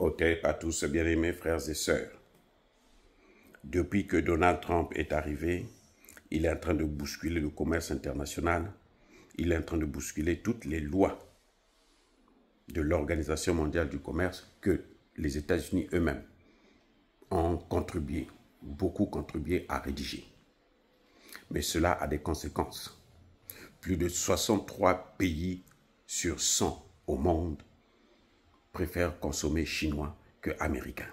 Hotep à tous, bien-aimés frères et sœurs. Depuis que Donald Trump est arrivé, il est en train de bousculer le commerce international. Il est en train de bousculer toutes les lois de l'Organisation mondiale du commerce que les États-Unis eux-mêmes ont contribué, beaucoup contribué à rédiger. Mais cela a des conséquences. Plus de 63 pays sur 100 au monde préfèrent consommer chinois que américains.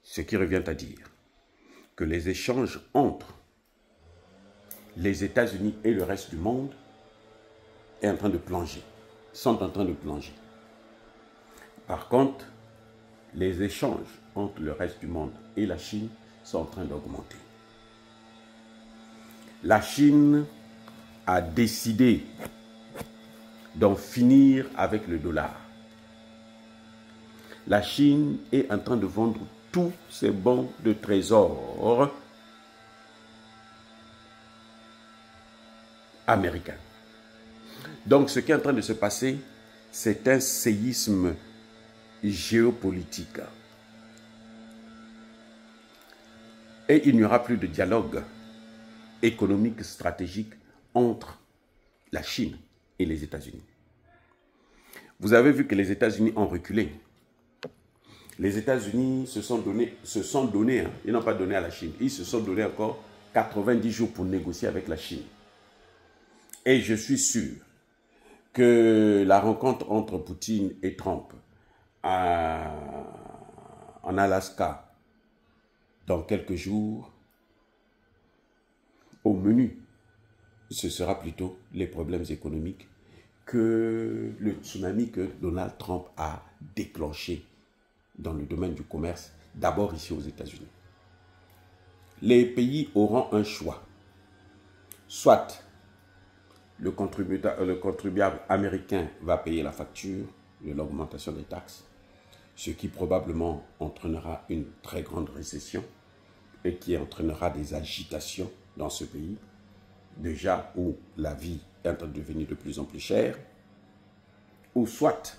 Ce qui revient à dire que les échanges entre les États-Unis et le reste du monde sont en train de plonger. Par contre, les échanges entre le reste du monde et la Chine sont en train d'augmenter. La Chine a décidé d'en finir avec le dollar. La Chine est en train de vendre tous ses bons de trésor américains. Donc, ce qui est en train de se passer, c'est un séisme géopolitique. Et il n'y aura plus de dialogue économique stratégique entre la Chine et les États-Unis. Vous avez vu que les États-Unis ont reculé. Les États-Unis se sont donnés, ils n'ont pas donné à la Chine, ils se sont donné encore 90 jours pour négocier avec la Chine. Et je suis sûr que la rencontre entre Poutine et Trump en Alaska dans quelques jours, au menu, ce sera plutôt les problèmes économiques que le tsunami que Donald Trump a déclenché dans le domaine du commerce, d'abord ici aux États-Unis. Les pays auront un choix. Soit le contribuable américain va payer la facture de l'augmentation des taxes, ce qui probablement entraînera une très grande récession et qui entraînera des agitations dans ce pays, déjà où la vie est en train de devenir de plus en plus chère, ou soit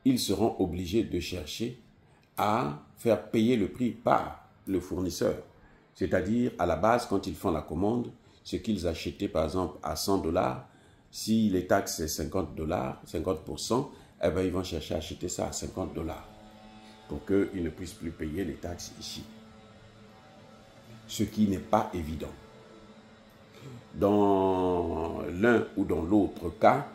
ils seront obligés de chercher à faire payer le prix par le fournisseur. C'est-à-dire, à la base, quand ils font la commande, ce qu'ils achetaient par exemple à 100 $, si les taxes c'est 50 $, 50%, eh bien, ils vont chercher à acheter ça à 50 $ pour qu'ils ne puissent plus payer les taxes ici. Ce qui n'est pas évident. Dans l'un ou dans l'autre cas,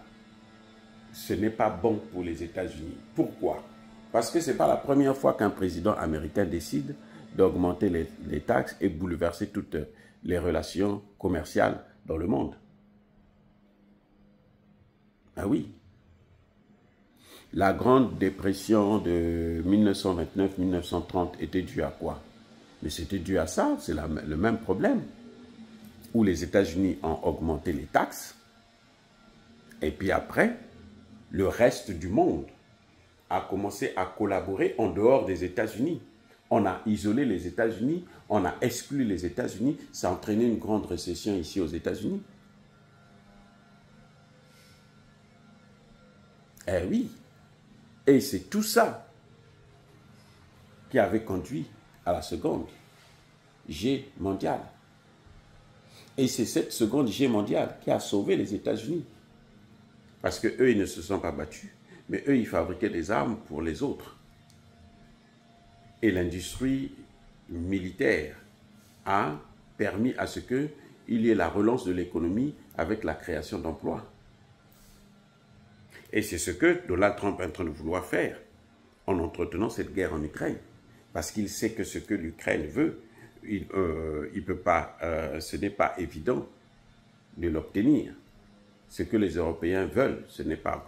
ce n'est pas bon pour les États-Unis. Pourquoi? Parce que ce n'est pas la première fois qu'un président américain décide d'augmenter les taxes et bouleverser toutes les relations commerciales dans le monde. Ah oui. La Grande Dépression de 1929-1930 était due à quoi? Mais c'était dû à ça, c'est le même problème. Où les États-Unis ont augmenté les taxes. Et puis après, le reste du monde a commencé à collaborer en dehors des États-Unis. On a isolé les États-Unis, on a exclu les États-Unis, ça a entraîné une grande récession ici aux États-Unis. Eh oui, et c'est tout ça qui avait conduit à la seconde G mondiale. Et c'est cette seconde G mondiale qui a sauvé les États-Unis. Parce qu'eux, ils ne se sont pas battus, mais eux, ils fabriquaient des armes pour les autres. Et l'industrie militaire a permis à ce qu'il y ait la relance de l'économie avec la création d'emplois. Et c'est ce que Donald Trump est en train de vouloir faire en entretenant cette guerre en Ukraine. Parce qu'il sait que ce que l'Ukraine veut, il peut pas, ce n'est pas évident de l'obtenir. Ce que les Européens veulent, ce n'est pas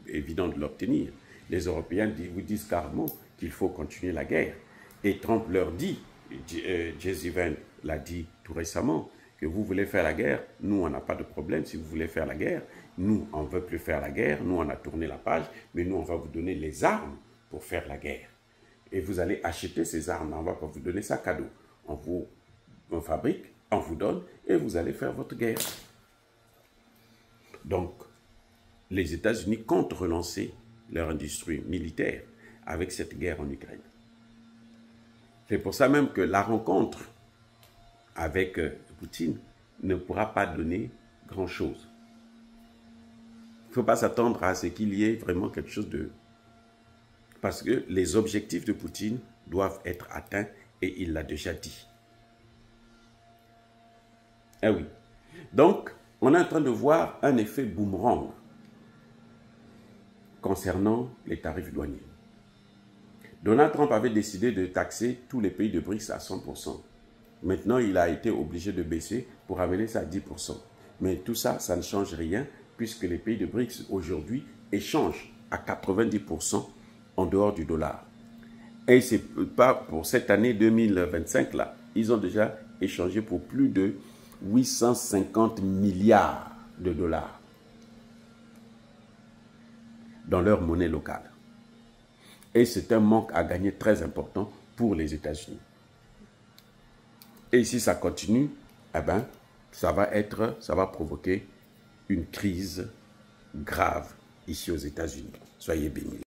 évident de l'obtenir. Les Européens vous disent carrément qu'il faut continuer la guerre. Et Trump leur dit, Jesse Vance l'a dit tout récemment, que vous voulez faire la guerre, nous on n'a pas de problème. Si vous voulez faire la guerre, nous on ne veut plus faire la guerre, nous on a tourné la page, mais nous on va vous donner les armes pour faire la guerre. Et vous allez acheter ces armes, on ne va pas vous donner ça cadeau. On fabrique, on vous donne et vous allez faire votre guerre. Donc, les États-Unis comptent relancer leur industrie militaire avec cette guerre en Ukraine. C'est pour ça même que la rencontre avec Poutine ne pourra pas donner grand-chose. Il ne faut pas s'attendre à ce qu'il y ait vraiment quelque chose de... Parce que les objectifs de Poutine doivent être atteints et il l'a déjà dit. Eh oui. Donc, on est en train de voir un effet boomerang concernant les tarifs douaniers. Donald Trump avait décidé de taxer tous les pays de BRICS à 100%. Maintenant, il a été obligé de baisser pour amener ça à 10%. Mais tout ça, ça ne change rien puisque les pays de BRICS aujourd'hui échangent à 90% en dehors du dollar. Et c'est pas pour cette année 2025 là, ils ont déjà échangé pour plus de 850 milliards de dollars dans leur monnaie locale. Et c'est un manque à gagner très important pour les États-Unis. Et si ça continue, eh ben, ça va provoquer une crise grave ici aux États-Unis. Soyez bénis.